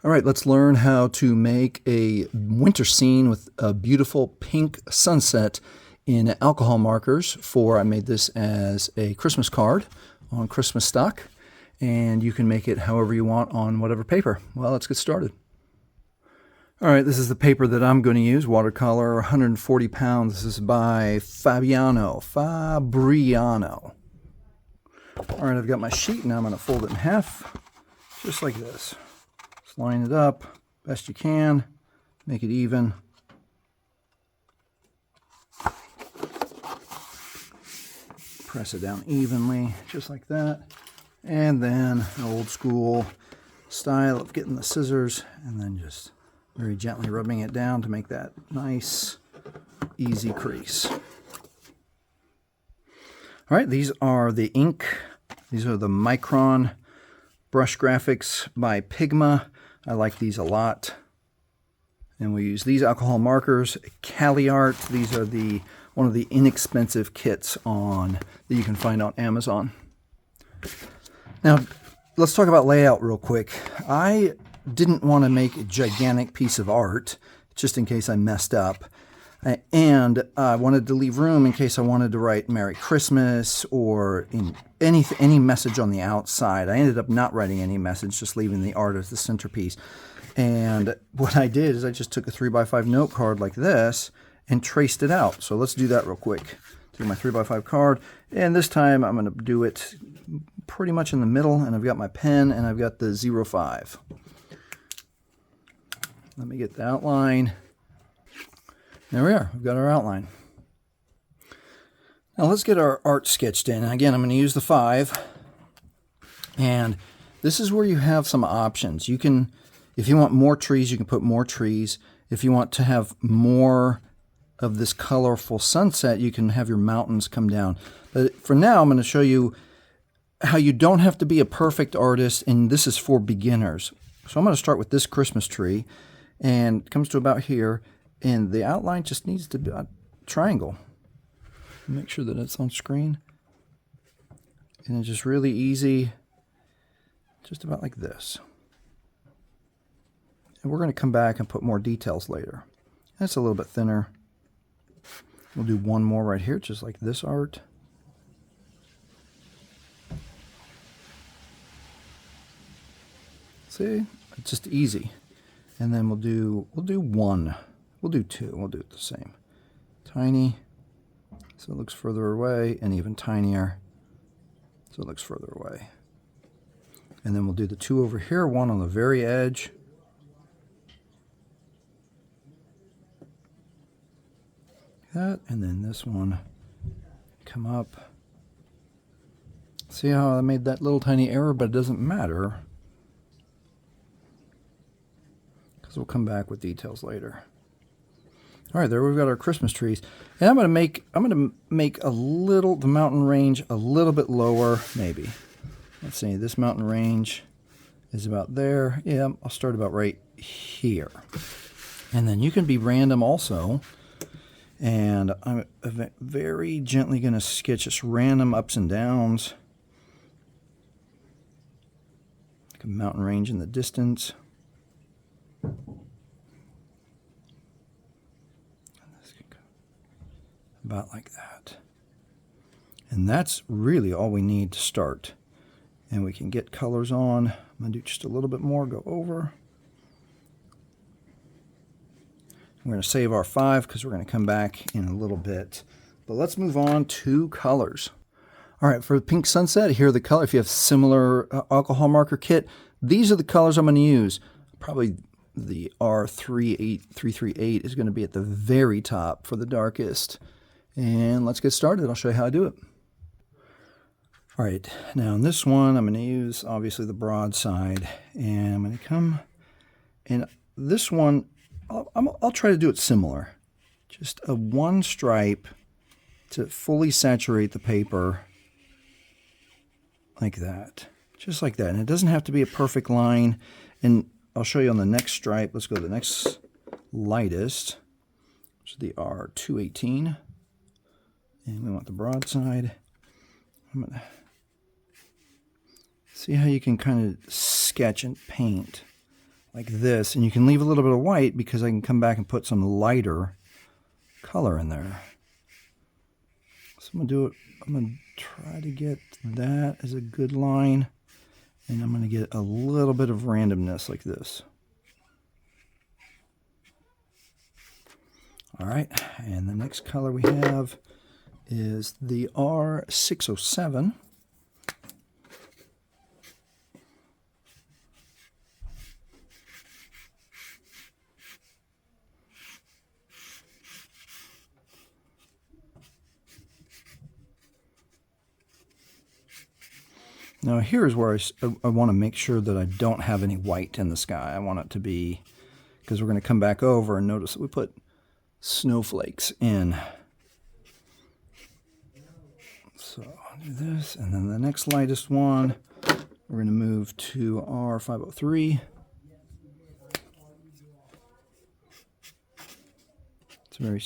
All right, let's learn how to make a winter scene with a beautiful pink sunset in alcohol markers. I made this as a Christmas card on Christmas stock, and you can make it however you want on whatever paper. Well, let's get started. All right, this is the paper that I'm going to use, watercolor, 140 pounds. This is by Fabriano. All right, I've got my sheet, now I'm going to fold it in half, just like this. Just line it up best you can, make it even. Press it down evenly, just like that. And then an old school style of getting the scissors and then just very gently rubbing it down to make that nice, easy crease. All right, these are the ink. These are the Micron brush graphics by Pigma. I like these a lot. And we use these alcohol markers, Cali Art. These are one of the inexpensive kits that you can find on Amazon. Now, let's talk about layout real quick. I didn't want to make a gigantic piece of art, just in case I messed up. And I wanted to leave room in case I wanted to write Merry Christmas or any message on the outside. I ended up not writing any message, just leaving the art as the centerpiece. And what I did is I just took a 3x5 note card like this and traced it out. So let's do that real quick. Do my 3x5 card. And this time I'm going to do it pretty much in the middle. And I've got my pen and I've got the 05. Let me get the outline. There we are. We've got our outline. Now let's get our art sketched in. Again, I'm going to use the 5. And this is where you have some options. You can, if you want more trees, you can put more trees. If you want to have more of this colorful sunset, you can have your mountains come down. But for now, I'm going to show you how you don't have to be a perfect artist, and this is for beginners. So I'm going to start with this Christmas tree, and it comes to about here. And the outline just needs to be a triangle. Make sure that it's on screen. And it's just really easy, just about like this. And we're going to come back and put more details later. That's a little bit thinner. We'll do one more right here, just like this art. See, it's just easy. And then we'll do one. We'll do 2. We'll do it the same. Tiny, so it looks further away, and even tinier, so it looks further away. And then we'll do the 2 over here, one on the very edge. That, and then this one come up. See how I made that little tiny error, but it doesn't matter, because we'll come back with details later. All right, there we've got our Christmas trees. And I'm going to make the mountain range a little bit lower, maybe. Let's see, this mountain range is about there. Yeah, I'll start about right here. And then you can be random also. And I'm very gently going to sketch just random ups and downs. Like a mountain range in the distance. About like that. And that's really all we need to start. And we can get colors on. I'm going to do just a little bit more, go over. We're going to save our 5 because we're going to come back in a little bit. But let's move on to colors. All right, for the pink sunset, here are the colors. If you have similar alcohol marker kit, these are the colors I'm going to use. Probably the R338 is going to be at the very top for the darkest. And let's get started. I'll show you how I do it. All right, now in this one, I'm going to use, obviously, the broadside. And I'm going to come, and this one, I'll try to do it similar. Just a one stripe to fully saturate the paper like that. Just like that. And it doesn't have to be a perfect line. And I'll show you on the next stripe. Let's go to the next lightest, which is the R218. And we want the broadside. I'm going to see how you can kind of sketch and paint like this. And you can leave a little bit of white because I can come back and put some lighter color in there. So I'm going to try to get that as a good line. And I'm going to get a little bit of randomness like this. All right, and the next color we have is the R607. Now here's where I want to make sure that I don't have any white in the sky. I want it to be, because we're going to come back over and notice that we put snowflakes in. So I'll do this, and then the next lightest one, we're going to move to R503. It's very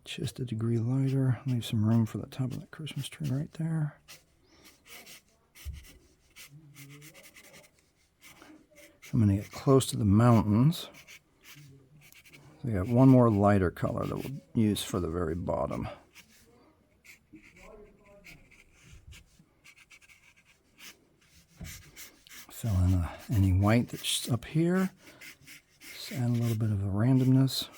just a degree lighter. Leave some room for the top of that Christmas tree right there. I'm going to get close to the mountains. We got one more lighter color that we'll use for the very bottom. Fill in any white that's up here. Just add a little bit of a randomness.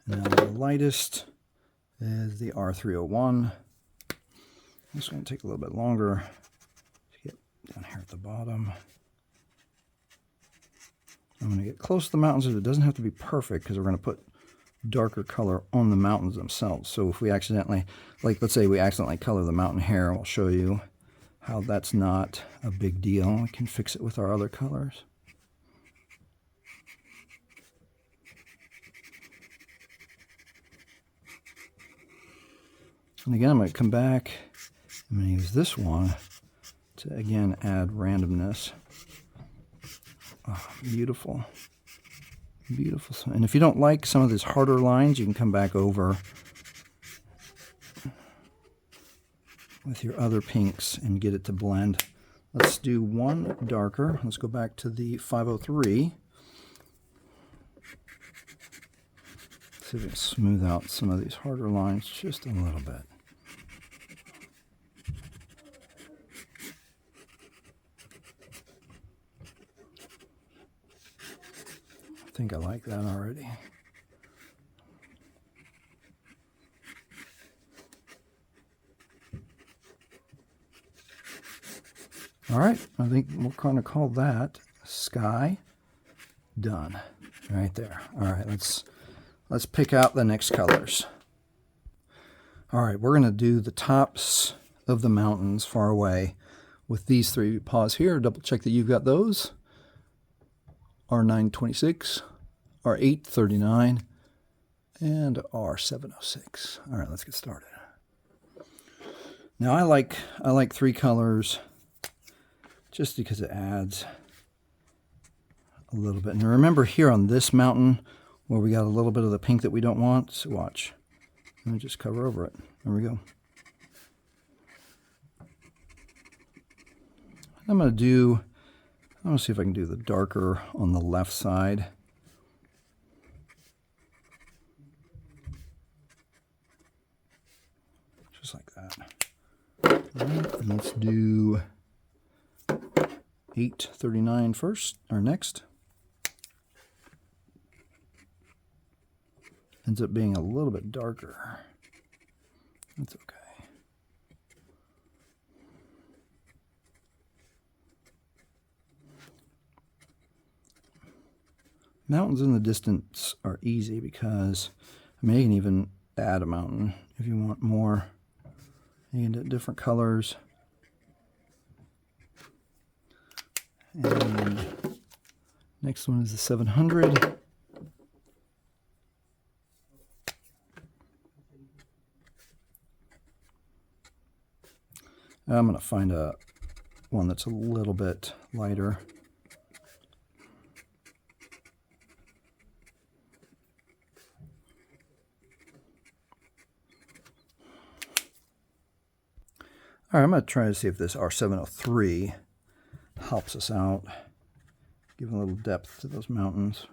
And now the lightest is the R301. This is going to take a little bit longer to get down here at the bottom. I'm going to get close to the mountains, but it doesn't have to be perfect because we're going to put darker color on the mountains themselves. So if we accidentally, like let's say we accidentally color the mountain here, I'll show you how that's not a big deal. We can fix it with our other colors. And again, I'm going to come back. I'm going to use this one to again add randomness. Oh, beautiful. Beautiful. And if you don't like some of these harder lines, you can come back over with your other pinks and get it to blend. Let's do one darker. Let's go back to the 503. See if we can smooth out some of these harder lines just a little bit. I think I like that already. All right, I think we'll kind of call that sky done right there. All right, let's pick out the next colors. All right, we're going to do the tops of the mountains far away with these three. Pause here, double check that you've got those. R926, R839, and R706. All right, let's get started. Now I like three colors just because it adds a little bit. And remember here on this mountain where we got a little bit of the pink that we don't want, so watch. Let me just cover over it. There we go. I'm going to see if I can do the darker on the left side. Just like that. All right, and let's do 839 first, or next. Ends up being a little bit darker. That's okay. Mountains in the distance are easy because, I mean, you can even add a mountain if you want more. You can do different colors. And next one is the 700. I'm going to find one that's a little bit lighter. All right, I'm going to try to see if this R703 helps us out, give a little depth to those mountains.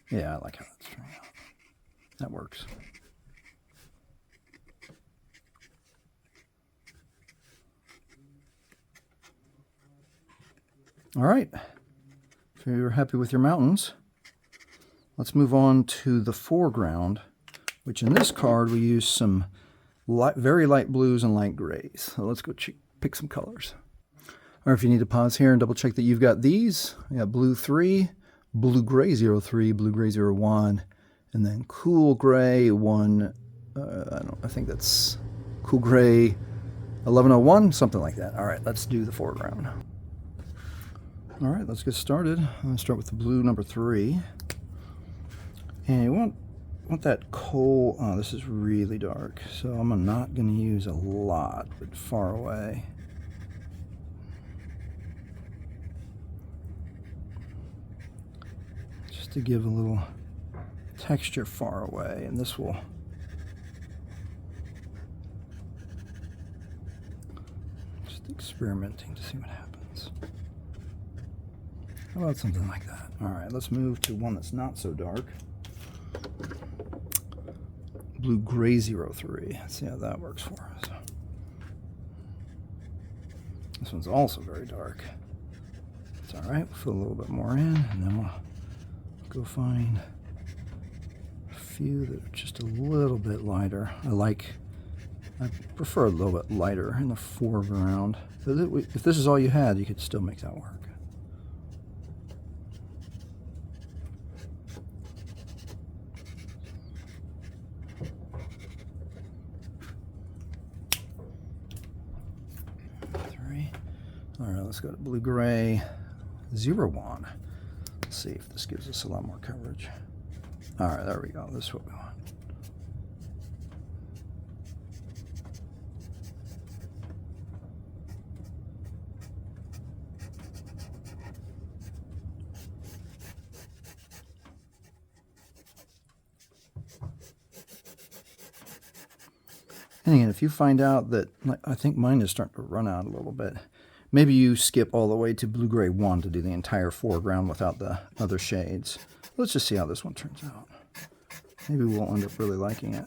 Yeah, I like how that's turning out. That works. All right, so you're happy with your mountains. Let's move on to the foreground, which in this card we use some very light blues and light grays. So let's go pick some colors. Or if you need to pause here and double check that you've got these, we got blue 3, blue gray 03, blue gray 01, and then cool gray 1. I think that's cool gray 1101, something like that. All right, let's do the foreground. All right, let's get started. I'm going to start with the blue number 3. And you want that coal. Oh, this is really dark, so I'm not going to use a lot, but far away. Just to give a little texture far away, and this will just experimenting to see what happens. How about something like that? All right, let's move to one that's not so dark. Blue gray 03. Let's see how that works for us. This one's also very dark. It's all right. We'll fill a little bit more in, and then we'll go find a few that are just a little bit lighter. I prefer a little bit lighter in the foreground. But if this is all you had, you could still make that work. All right, let's go to blue gray 01. Let's see if this gives us a lot more coverage. All right, there we go. This is what we want. And again, if you find out that, I think mine is starting to run out a little bit, maybe you skip all the way to blue gray 1 to do the entire foreground without the other shades. Let's just see how this one turns out. Maybe we'll end up really liking it.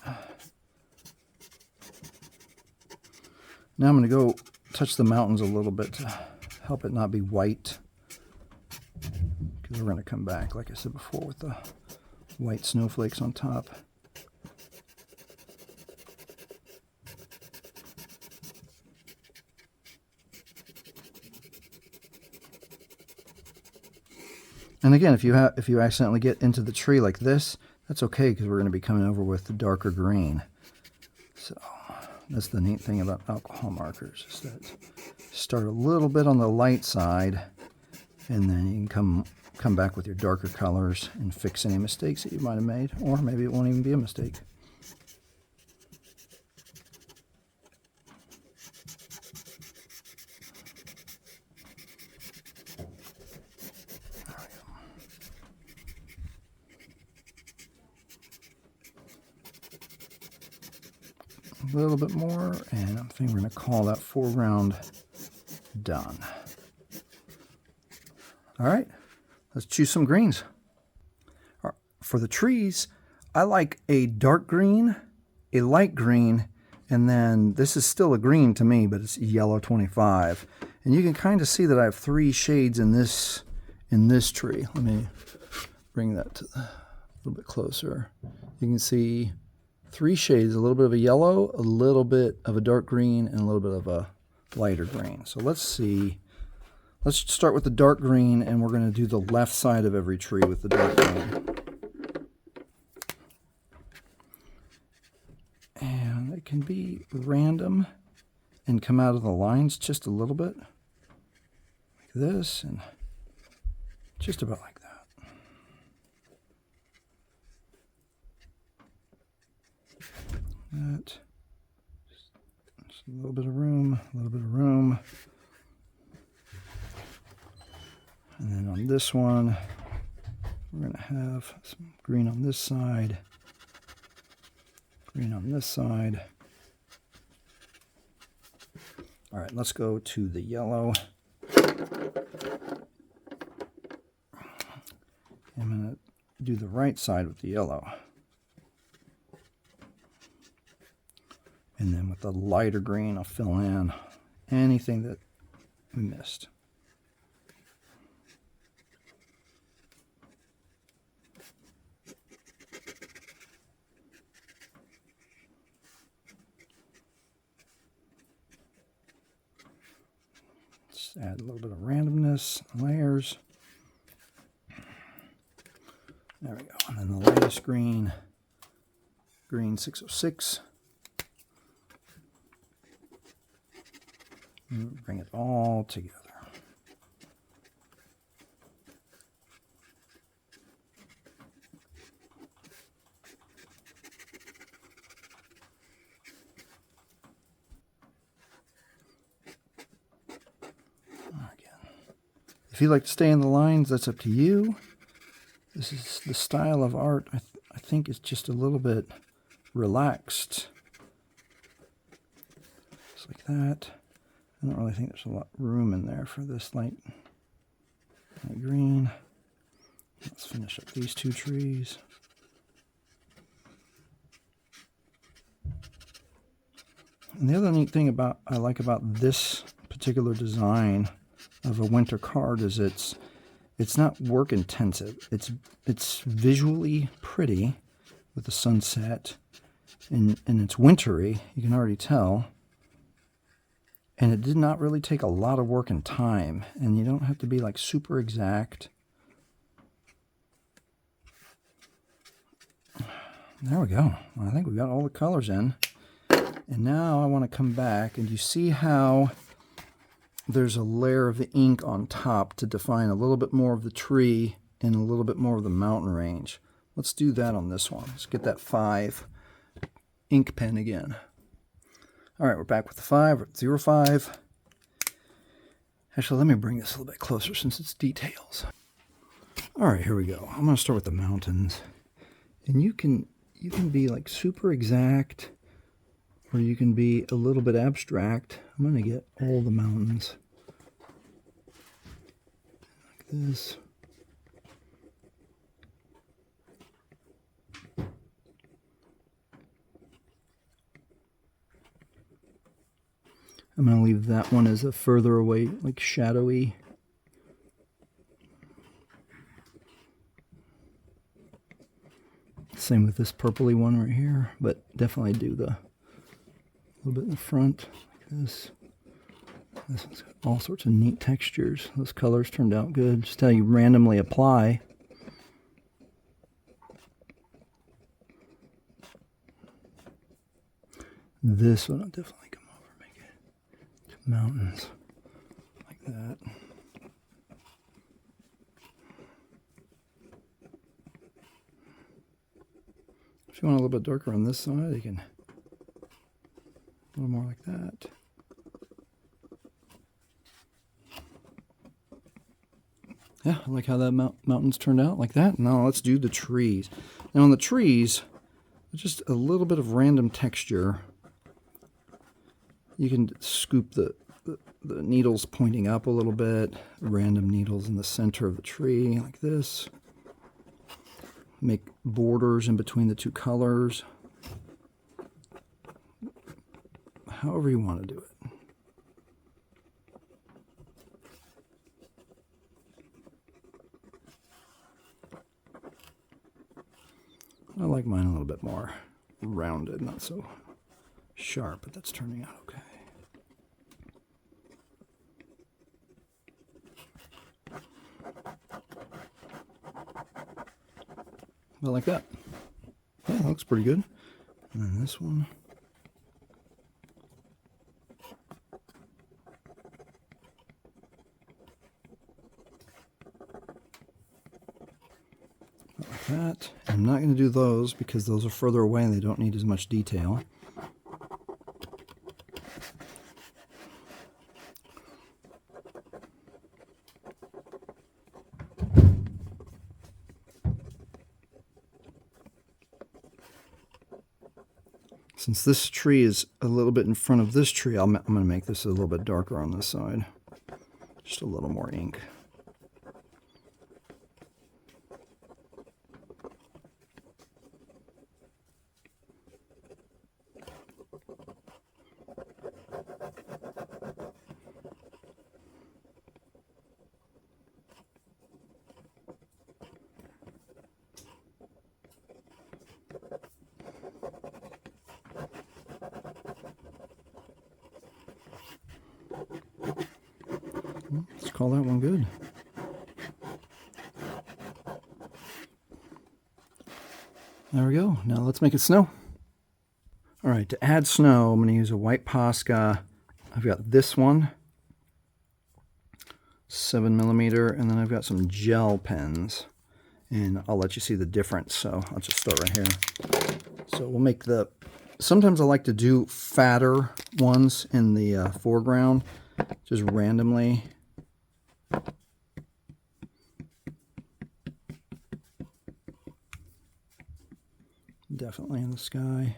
Now I'm going to go touch the mountains a little bit to help it not be white, because we're going to come back, like I said before, with the white snowflakes on top. And again, if you accidentally get into the tree like this, that's okay, because we're going to be coming over with the darker green. So that's the neat thing about alcohol markers, is that start a little bit on the light side, and then you can come back with your darker colors and fix any mistakes that you might have made, or maybe it won't even be a mistake. A little bit more, and I think we're going to call that foreground done. All right, let's choose some greens. For the trees, I like a dark green, a light green, and then this is still a green to me, but it's yellow 25. And you can kind of see that I have 3 shades in this tree. Let me bring that to a little bit closer. You can see 3 shades, a little bit of a yellow, a little bit of a dark green, and a little bit of a lighter green. So let's see. Let's start with the dark green, and we're going to do the left side of every tree with the dark green. And it can be random and come out of the lines just a little bit, like this, and just about like that. Just a little bit of room, a little bit of room. And then on this one, We're going to have some green on this side, green on this side. All right, let's go to the yellow. I'm going to do the right side with the yellow. And then with the lighter green, I'll fill in anything that we missed. Just add a little bit of randomness, layers. There we go. And then the lightest green, green 606. And bring it all together. If you like to stay in the lines, that's up to you. This is the style of art. I think it's just a little bit relaxed. Just like that. I don't really think there's a lot of room in there for this light green. Let's finish up these two trees. And the other neat thing I like about this particular design of a winter card is it's not work intensive. It's visually pretty with the sunset, and it's wintry. You can already tell. And it did not really take a lot of work and time, and you don't have to be like super exact. There we go. I think we got all the colors in. And now I want to come back, and you see how there's a layer of the ink on top to define a little bit more of the tree and a little bit more of the mountain range. Let's do that on this one. Let's get that 5 ink pen again. All right, we're back with the 5. We're at 05. Actually, let me bring this a little bit closer since it's details. All right, here we go. I'm going to start with the mountains. And you can be like super exact, or you can be a little bit abstract. I'm going to get all the mountains. Like this. I'm going to leave that one as a further away, like shadowy. Same with this purpley one right here, but definitely do the little bit in the front, like this. This one's got all sorts of neat textures. Those colors turned out good. Just how you randomly apply. This one I'll definitely come over, make it to mountains, like that. If you want a little bit darker on this side, you can a little more like that. Yeah, I like how that mountains turned out like that. Now let's do the trees. Now on the trees, just a little bit of random texture. You can scoop the needles pointing up a little bit, random needles in the center of the tree like this. Make borders in between the two colors. However you want to do it. I like mine a little bit more rounded, not so sharp, but that's turning out okay. I like that. Yeah, that looks pretty good. And then this one. Like that. I'm not going to do those because those are further away and they don't need as much detail. Since this tree is a little bit in front of this tree, I'm going to make this a little bit darker on this side. Just a little more ink. Let's call that one good. There we go. Now let's make it snow. All right, to add snow, I'm going to use a white Posca. I've got this one, 7mm, and then I've got some gel pens. And I'll let you see the difference, so I'll just start right here. So we'll make the, sometimes I like to do fatter ones in the foreground, just randomly. Definitely in the sky.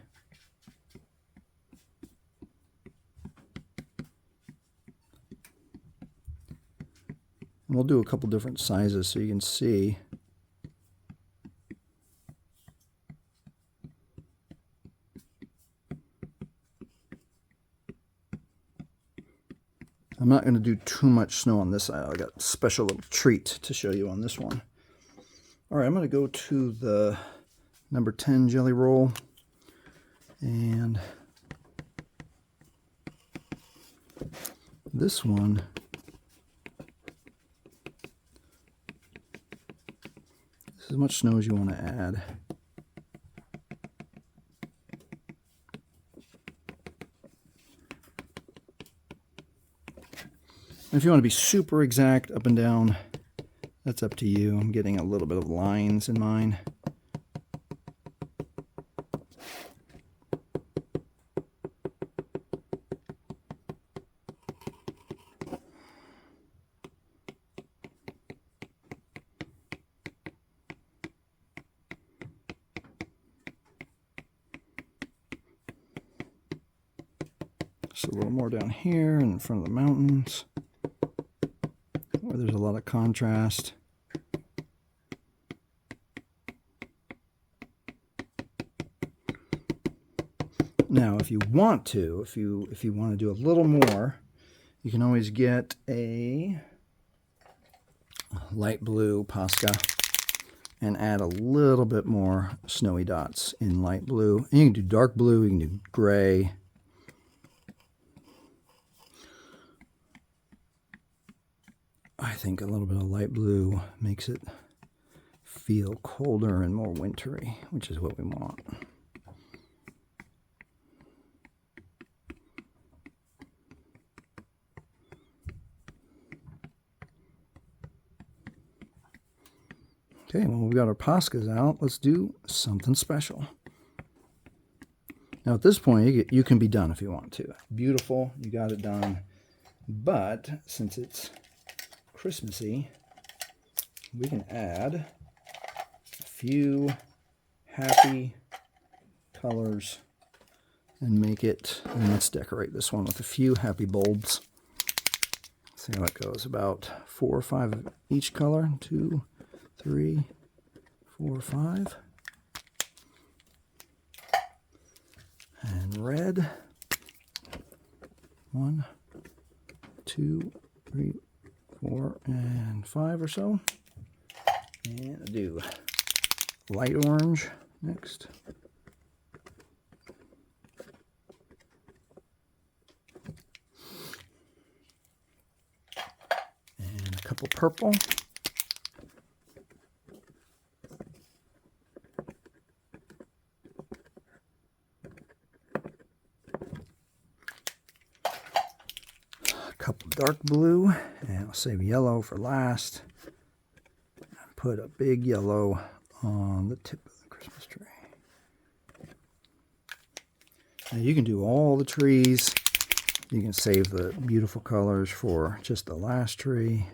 And we'll do a couple different sizes so you can see. I'm not going to do too much snow on this side. I got a special little treat to show you on this one. All right, I'm going to go to the number 10 jelly roll, and this one this is as much snow as you want to add. If you want to be super exact up and down, that's up to you. I'm getting a little bit of lines in mine. Just a little more down here in front of the mountains, where there's a lot of contrast. Now, if you want to, if you want to do a little more, you can always get a light blue Posca and add a little bit more snowy dots in light blue. And you can do dark blue, you can do gray. I think a little bit of light blue makes it feel colder and more wintry, which is what we want. Okay, well, we've got our Poscas out. Let's do something special. Now, at this point, you can be done if you want to. Beautiful, you got it done. But since it's Christmassy, we can add a few happy colors and make it, and let's decorate this one with a few happy bulbs. See how it goes. About 4 or 5 of each color. 2, 3, 4, 5. And red. 1, 2, 3, 4, and 5 or so. And I'll do light orange next. And a couple purple. Couple dark blue, and I'll save yellow for last. Put a big yellow on the tip of the Christmas tree. Now you can do all the trees. You can save the beautiful colors for just the last tree.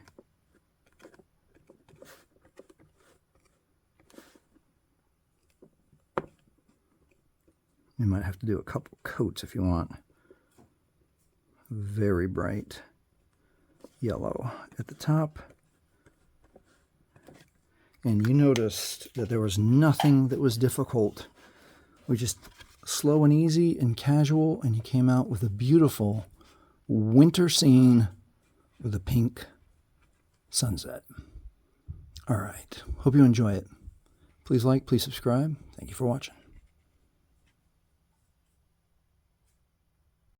You might have to do a couple coats if you want. Very bright yellow at the top. And you noticed that there was nothing that was difficult. We just slow and easy and casual, and you came out with a beautiful winter scene with a pink sunset. All right. Hope you enjoy it. Please like, please subscribe. Thank you for watching.